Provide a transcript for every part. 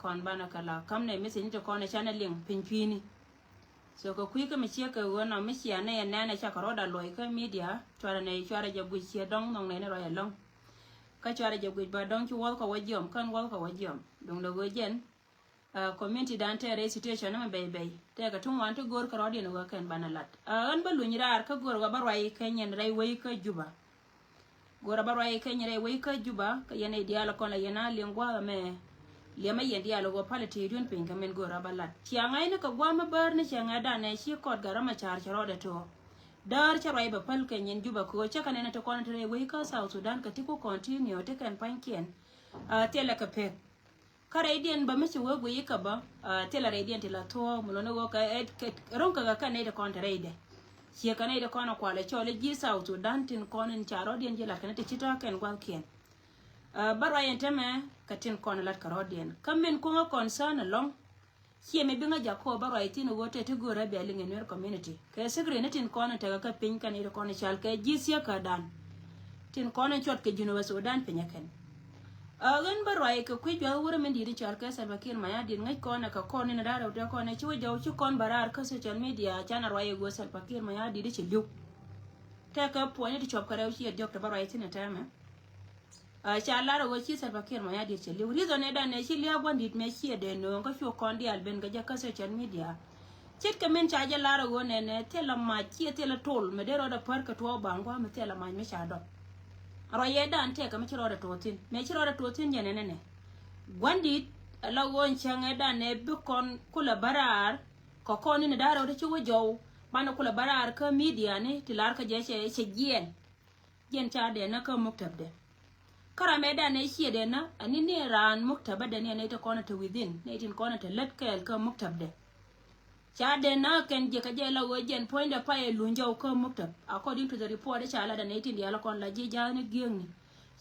kon bana kala kam ne message to kon channel link pin pini so ko kui ka mi chia ka wona mi chia ne na cha ka roda loy ka media chwara ne chwara ja bu chia dong nong ne ro ya long ka chwara ja bu ba dong chu wol ka wajom kan wol ka wajom dong do gojen community dan te re situation ma bay bay te ka tun wan to gor ka rodi no ka kan bana lat an ba lu nyira ka gor ga barwai ka nyen rai wai ka juba gora barwai ka nyen rai wai ka juba ka yene diala kon la yana lengwa me lema yendi alo go palati dun pin kamen go rabalat tianga ina ka gwa ma bar ni tianga da ne shi kod garama char charo da to dar charo ba pal ken yen juba ko chaka ne to kon tre we ka South Sudan ka tiko continue te kan pankien tela ka pe kare dien ba misi wo go yika ba tela radiant la to mulono go ka ron ka ne de kon tre de shi ka ne de kon ko le chole ji South Sudan tin kon charo dien je la kan te chita ken gwa kien barwa yenteme katin kon lat karodien kamen ko concern long hie me binga jako barwa itino wote to go rabi alinge ner community ke segre netin kon ta ka pin kan ire kon chal ke jisia ka dan tin kon chot ke jino Sudan pinyaken agan barwa ke ku jo wure men diri chal ke Salva Kiir maya din ngai kon ka kon ne daro to kon chi wo chu kon barar ka social media chana rwa go Salva Kiir maya diri chi lu ta ka poine ti chop kare chi jok ta barwa itino tama cha lara go chi Salva Kiir ma ya dir che liu reason e da ne chi lia bandit me chi de no ko shu kon di alben ga ka social media chet ka men cha ja lara go ne tela ma chi tela tol me de ro da par ka to bangwa me tela ma me cha do ro ye dan te ka me chi ro da totin me chi ro da totin je ne bandit la go changa da ne bi kon kula barar ko kon ne da ro da chi wo jo bana kula barar ka media ne tilar ka je che gen cha de na ka muktab de kara meda ne shi de na ani ne ran muktaba da ne ta kona ta within ne tin kona ta let kel ka muktab de cha de na ken je ka je la wojen point da pae lunja ka muktab according to the report cha la da ne tin ya la kon la ji ja ne gieng ni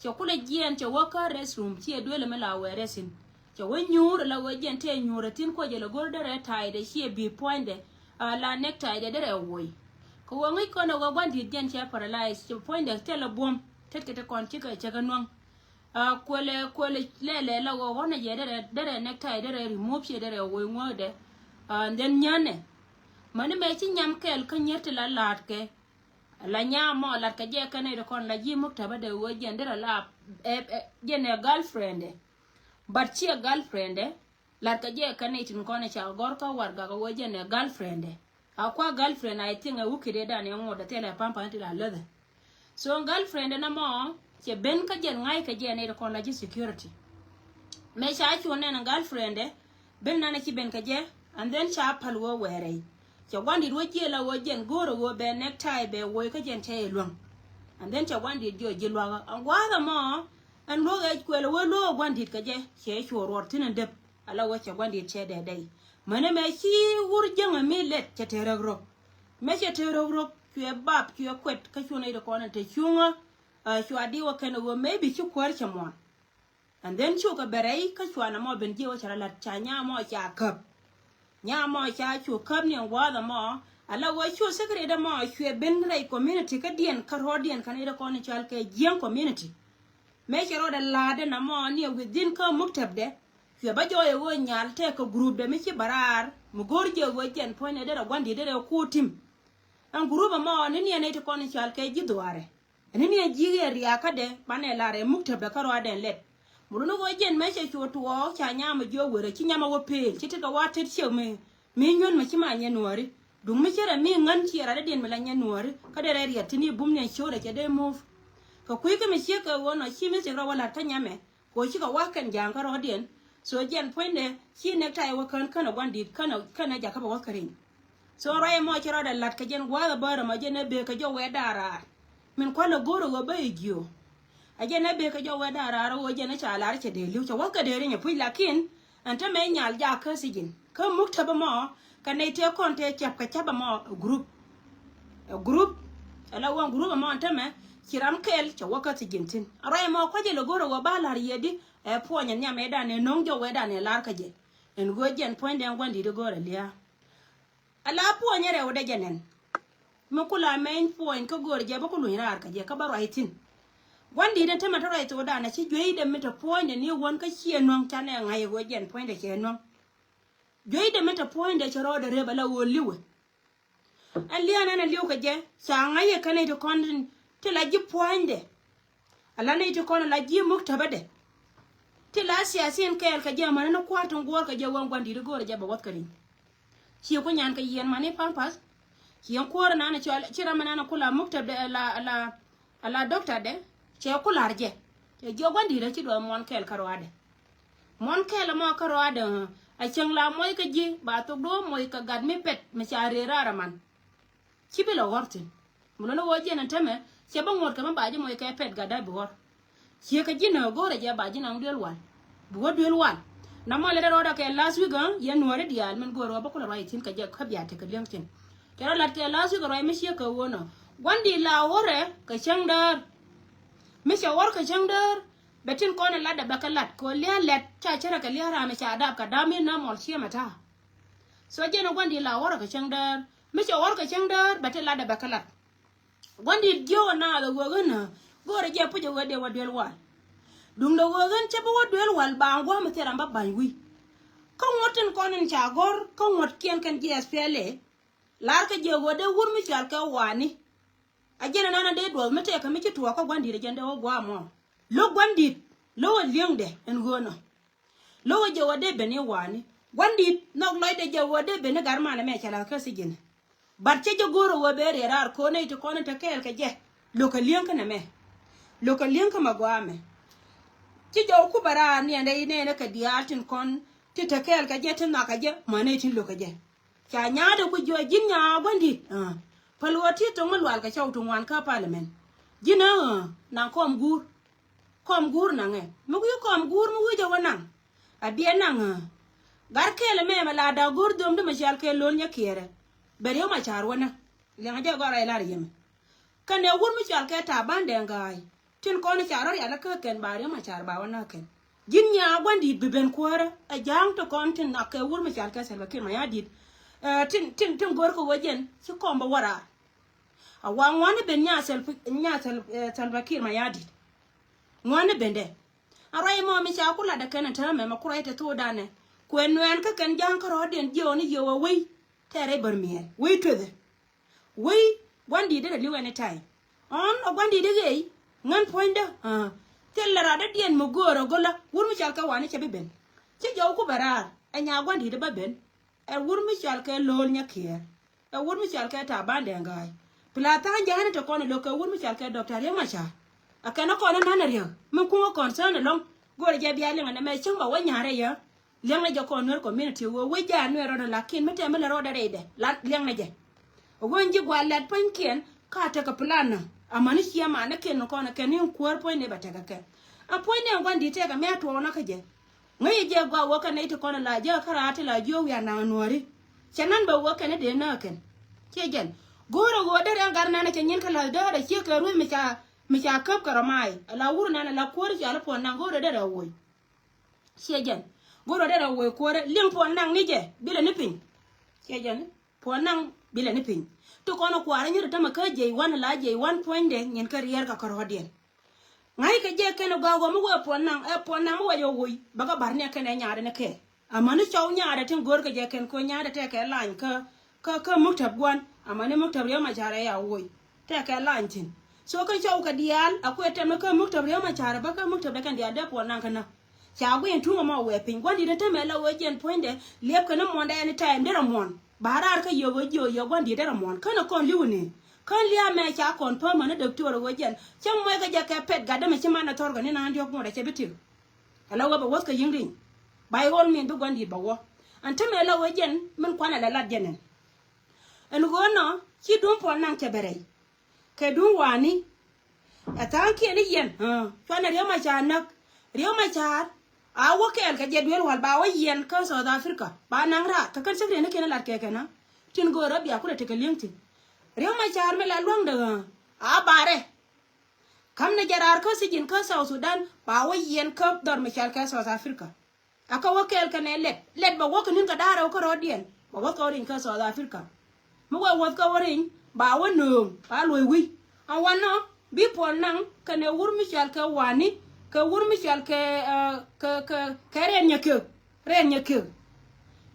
cho kula gien cho waka restroom chi dole me la we resin cho we nyur la wojen te nyur tin ko je la gol da re tai de shi bi point de la necktie de re woi ko wangi ko na wa gwandi jen cha paralyze cho point de te la bom tet ke te kon chi ka cha ganwang kwele lele la wo wona je dere necktie dere remove she dere wo ngode and then nyane mane me chi nyam kel ka nyete la lat ke la nyamo lat ka je kane de kon la ji muktaba de wo je dere la je ne girlfriend but chi girlfriend lat ka je kane tin kon cha gor ka warga ga wo je ne girlfriend akwa girlfriend I think ukide da ne ngoda tele pampa ti la lede so girlfriend na mo che ben ka jen ngai ka je ne ko la ji security me cha chu ne na girlfriend ben na ki ben ka je and then cha palwo were che gwandi ro je la wo jen goro wo be necktie be wo ka jen te luang and then cha gwandi jo je lwa an gwa da mo an lo ga ko lo lo gwandi ka je che chu ro tin de ala wo cha gwandi che de dai mane me ki wur janga me let che te ro me che te ro ku bab ku kwet ka chu ne de ko na te chunga shwadi wa kana wo maybe chu kwar chamon and then chu ka berei ka chwana mo ben je wa chara la chanya mo cha kap nya mo cha chu kap ne wa da mo ala wo chu sekre da mo chu ben rai community ka dien ka rodien kan ida ko ni chal ke jien community me chero da la de na mo ni within ka muktab de chu ba jo ye wo nyal te ka group de mi chi barar mu gorje wo jen point de da gwandi de ko tim an group mo ni ne te ko ni chal ke jidware nini jige riaka de bane lare muktab karo aden let muruno go jen meche chuto cha nyama jo were chi nyama wo pe chi te ga watet che me nyon ma chi ma nya nuari dum me chere mi ngan chi ra den me la nya nuari ka de re tini bum ne chore ke de move ka ku ke me che ka wono chi me che ro wala ta nyame ko chi ka wakan jang karo den so jen point ne chi ne tai wo kan kana gwandi kana ja ka ba wakarin so rai mo chi ra da lat ka jen wa ba ma jen be ka jo we dara min kwala goro go bayjo aje na be ka jo wada raro wo je na chala ar che de liu cho waka de nya pui lakin anta me nyal ja ka sigin ka muktaba mo ka ne te kon te chap ka chaba mo group ala wan group mo anta me kiram kel cho waka sigin tin ara mo ko je lo goro go balar yedi e po nya me da ne non jo weda ne lar ka je en go jen point en gwandi de goro lia ala po nya re wada jenen mukula main point ko gor je ba ko lu rar ka je ka baro hitin One didn't tell me to write to Dana, she joined the meta point and you one can see no channel I would again point at no. Joined the meta point that your order rebel will live. And Liana and Luke again, sang I can to content till I give point there. Alana to con like you moved to till last year, seen Kel Kajam and no quarter work at your one did go to Jabba Watkerin. She opened Yanka and money pampas. He enquired an annual Chiramanana Kula Mukta la doctor de Cheokularje. A Jogan did a chido Mon Kel Carade. Mon Kel mo Carade, a Changla Moika G, but to do Moika got me pet, Machari Raraman. Chibilla Horton. Mulano Wajan and Teme, Chabon would come by the Moika pet Gadabor. Chiakajino go to Jabajin on Duel one. What duel one? Nama letter order last week, yan worried the almond go over right in Kajak take a junction. Kera lat ke last week roi mishi ka wono wandi la wore ka changdar mishi wor ka changdar betin ko ne lada bakalat ko le let cha chara ka le ra me cha adab ka dami na mol chi mata so je no wandi la wore ka changdar mishi wor ka changdar betin lada bakalat wandi jo na da wogana gore je puje wode wadel wal dung do wogan che bo wadel wal ba ngwa me tera mbaba wi ko ngoten ko nen cha gor ko ngot kien kan GSPL Larka jego de wur mi chal ka wani ajena nana de do mete ka mi chitu ka gwandi de jende o gwa mo lo gwandi lo liang de en gono lo jego de beni wani gwandi nok loy de jego de beni garma na me chala ka sigin barche jogoro wo bere rar ko ne to kono te kel ka je lo ka liang ka na me lo ka liang ka magwa me ti jo ku bara ni ande ne ka diatin kon ti te kel ka je tin na ka je mane tin lo ka je cha nyaade ku jo jinya gwandi palwati to malwal ka chaw to wan ka parliament jina na kom gur na nge mu ku kom gur mu jo wanang abie nang gar kele me mala da gur dom de machal ke lol nya kere bere ma char wana le nga jo gara ila yem kan ne gur mu chal ke ta bande ngai tin ko ne charo ya la ka ken bare ma char ba wana ken jinya gwandi biben kwara a jang to kontin na ke gur mu chal ka selva kin ma ya dit tin gorko wajen ci komba wara a wan wani ben nya salvakir ma yadi wani bende arai mo mi cha kula da kana ta me makura ita to dane ko enwen ka kan jan karo den joni yo wi tere barmier wi to the wi wandi de liwe ne tai on o wandi de gei ngan poinda tellera da dien mo goro gola wurmi cha ka wani che ben ci jaw ko barar anya wandi de baben wur mi chal ke lol nya kier wur mi chal ke ta bande ngai plata jana to kono lo ke wur mi chal ke doctor ya macha akana kono nana riyo mun ko concern long gore je bia lenga na me chimba wa nyare ya lenga jo kono community wo we ja no ro la kin mete me ro da rede la lenga je wonji gwa lat pankien ka ta ka plana amani sia ma na ken kono ken ni kuor point ne bataka ke a point ne ngwandi te ka me to na ka je ngai je gwa wo kana ite kono la je karate la jo ya na nori chanan ba wo kana de na ken ke gen goro go da ran garna na kenyen kala da da ke ka ru mi cha kap karamai ala wuru na la kor ji ala pon na goro da wo ke gen goro da wo ko lim pon nang ni je bila ni pin ke gen pon nang bila ni pin to kono ko ara nyir ta ma ka je wan la je 1 point de nyen ka rier ka karo den ngai ka je keno gago mu go pon nang wo yo woi baga barne kene nyaade ne ke amani chaw nyaade tin gor ka je ken ko nyaade te ke lan ka muktab gwan amani muktab ya ma jare ya woi te ke lan tin so ka chaw ka dial akwai te me ka muktab ya ma jare ba ka muktab da kan dia de pon nang kana cha gwen tuma ma we pin gwandi de te me la wo jen point de lep kana monda any time de ramon barar ka yo yo gwandi de ramon kana kon liwni kan lia me cha kon po mana doctor wajen cham moy ga ja ka pet ga da me chima na torgo ni na ndio ko da chebitiu ala wa ba wos ka yingring bay wol min du gwandi ba wo ante me la wajen min kwana la lad jenen en go no chi dum po nan ke bere ke dum wani atan ki ni yen kwana riyo ma cha nak riyo ma cha a wo ke el ka je duel wal ba wa yen ka South Africa ba nan ra ka kan sekre ne ke na lad ke kana tin go rabia kula te ke linkti riyo ma char me la luang de a bare kam ne jarar ko sijin ko South Sudan ba wo yen ko dor me char ka South Africa aka wo kel ka ne let ba wo kin ka dara ko rodien ba wo ko rin ka South Africa mu wo ko rin ba wo no ba loy wi a wano bi pol nang kane wur mi chal ka wani ka wur mi chal ka ren nyake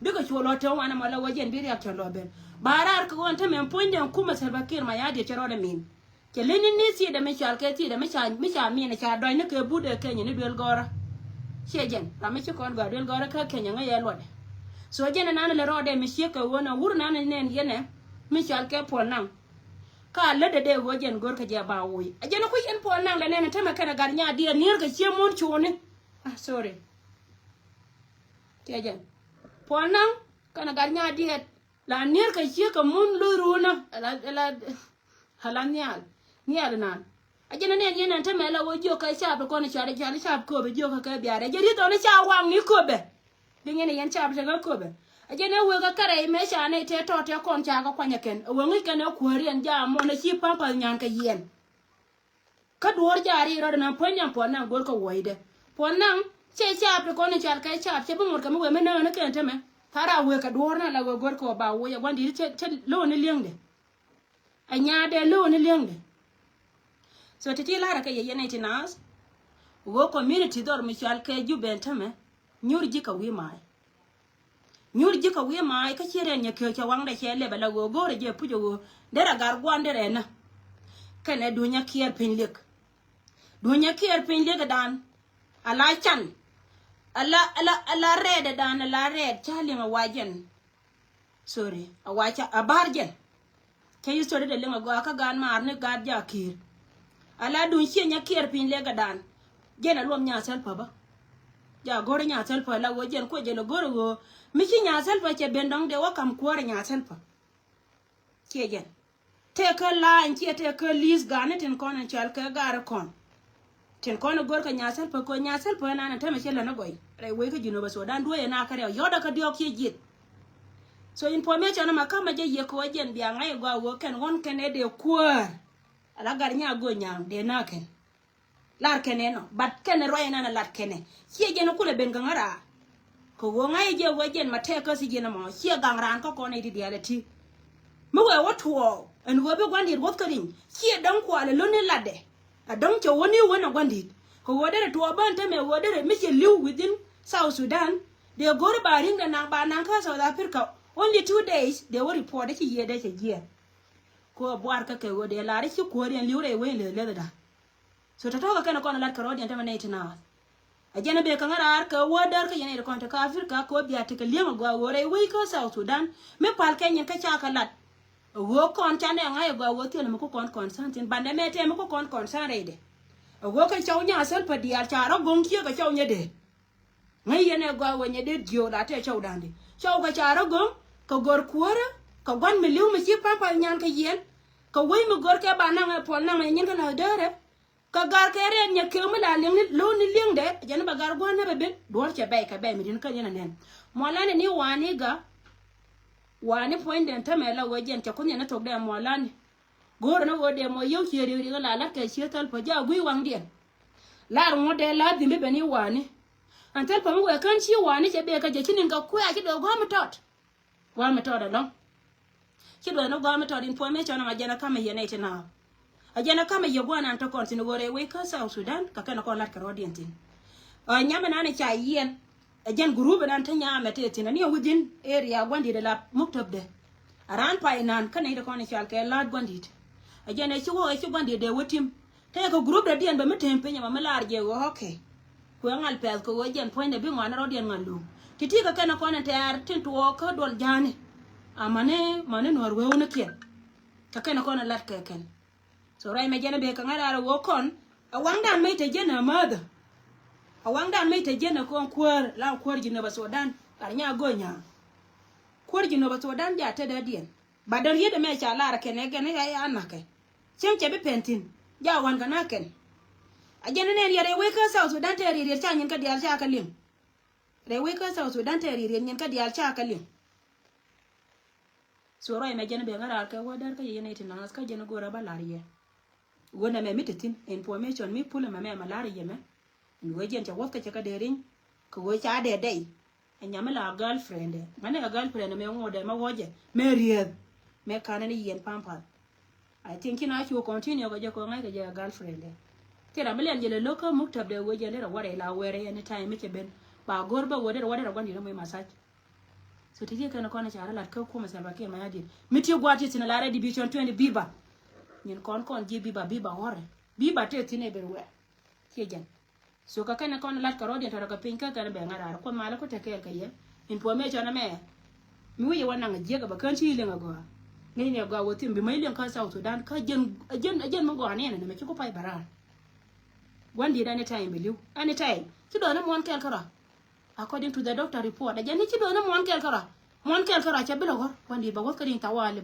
bi ka chulo to wana mala wajen bi yak to loben barar ka won ta men ponde kuma Salva Kiir ma yadi chero da min ke lenin ni si da mi chal ka ti da mi cha mi ne cha doy ne ke bude ke ni del gora shejen la mi kon ga del gora ka kenya nga yelwa so jena nan le rode mi sheka wona wur nan ne yene mi chal ke pol nang ka le de wajen gor ka ja ba woy ajena ko en pol nang le ne ta ma kana gar nya di nir ka che mon chone ah sorry tejen pol nang kana gar nya di la nir ka che ka mon lu runa la halanyal nyal nan ajena ne yene ta ma la wojo ka sha ko ne chare chare sha ko be jo ka biare je ri to ne sha wang ni ko be dingene yan sha be ko be ajene we ga kare me sha ne te to te kon cha ga kwanya ken we ngi ken ko rien ja mo ne chi pam pa nyan ka yen ka duor jari ro na ponya po na gor ko woide po nan che sha be ko ne chal ka sha che bu mur ka me we me na ne ken te me tara we ka duor na la gor ko ba wo ya gwandi che lo ne lieng de anya de lo ne lieng de so titi lara ka ye ne tinas wo community dor mi chal ke ju ben te me nyur ji ka wi mai nyur ji ka wi mai ka chere nya ke cha wang da chele bala go gore je pujo go dera gar gwande rena kene dunya kier pinlik dan ala chan ala red dan ala red chali ma wajen sorry awacha abarjen ke yusore de lenga go aka gan mar ne gad ja kir ala dun chi nya kier pinlik dan jena lom nya sel pa ba ja gore nya sel pa la wajen ko je lo gore go miki nya selfa che bendong de wakam kuore nya selfa kegen te ka line che te ka lis gane tin kon chal ka gar kon tin kon gor ka nya selfa ko nya selfa na ta me chela na goy re we ka jino ba so dan duye na kare yoda ka dio ki jit so information ma kama je ye ko jen bia ngai go wo ken won ken e de kuor ala gar nya go nya de na ken lar ken no bat ken roye na lar ken che je no kule ben gangara ko wo ngai je wajen mate ka si jena mo chia gangran ko ko ne di dialeti mo we wotwo en wo be gwandi wot kadin chia dan ko ale lo ne lade a dan cho woni wona gwandi ko wodere to ban ta me wodere mi che live within South Sudan they go ba ringa na ba nan ka South Africa only 2 days they were report that ye de che je ko boar ka ke wode la ri ko ren liure we le da so ta to ka kana ko na lat ka rodi anta me itina ajena be ka ngara ka wodar ka yene ko ta Afrika ko biya te ka lema go wore we ko South Sudan me pal kenya ka cha ka lat wo kon cha ne ngai go wo te me ko kon santin bande me te me ko kon san rede wo ka chaw nya sel pa diar cha ro gon ki ka chaw nya de ngai yene go wo nya de dio la te chaw dande chaw ka cha ro gon ka gor kuora ka gon me liu me chi pa nyan ka yen ka we me gor ke ba na ngai pol na ngai nyin ka la dere ka gar kere nya ke mu la ling lo ni ling de jana ba gar go na be dor che bay ka bay mi din ka yana nen molane ni wani point den ta me la wajen ta kunya na to da molane gor na wode mo yow che ri la la ke che tal pa ja gui wang den la mo de la di be ni wani antal pa mo kan chi wani che be ka je kinin ka ku ya ki do go ma tot da long ki do no go ma tot information na jana kama yene ite na ajana kama yegwana anto kontinu gore we ka South Sudan ka kana ko lat ka rodientin nyama nane cha yen ajan group nan ta nyama te tina ni within area gwandi de la muktab de aran pa inan kana ida kone chal ke lad gwandi ajana chi wo chi gwandi de wotim te ko group de dien ba metempe nyama malar je wo okay ko ngal pel ko wajen point bi ngwana rodien ngalu titi ka kana kone te ar tin to ko dol jane amane nor we wona kien ka kana kone lat ka ken so rai me jena be ka ngara wo kon awangdan me te jena mother awangdan me te jena kon kwar la kwar jina ba Sudan arnya gonya kwar jina ba Sudan ja te da dien badal yede me cha lara ken gene ya anake chen che be pentin ja wan kana ken ajena ne yare we ka South Sudan te ri cha nyin ka dial cha ka lim re we ka South Sudan te ri nyin ka dial cha ka lim so rai me jena be ngara ka wadar ka yene itinas ka jena gora balariye wona me mitatin information mi pula me malari yeme ni wajen ta wakka ka derin ko wo cha de dai anya mala girlfriend mane girlfriend me ngode ma woje me ried me kana ni yen pampa I think ina chu continue ga ko ngai ga girlfriend tira million jele loko muktab de wo jele ware la were anytime ke ben ba gorba wode gwandi mo massage so tije kana kona chara lat ko kuma salva ke ma yadi miti gwati tin la division 20 biba nyin kon ji biba hore biba te tine berwe kejen so ka kana kon lat karodi to ka pinka ka be ngara ko mala ko tekel ka ye in po me chona me mi wi wana ngaje ga ba kan chi le ngago ngai ne ga wotin bi mai len ka South Sudan ka jen mo go ne ne me ko pai bara gwandi da ne time beliu anytime ti do na mon kel kara according to the doctor report ajani ti do na mon kel kara cha bilo go gwandi ba go ka din tawale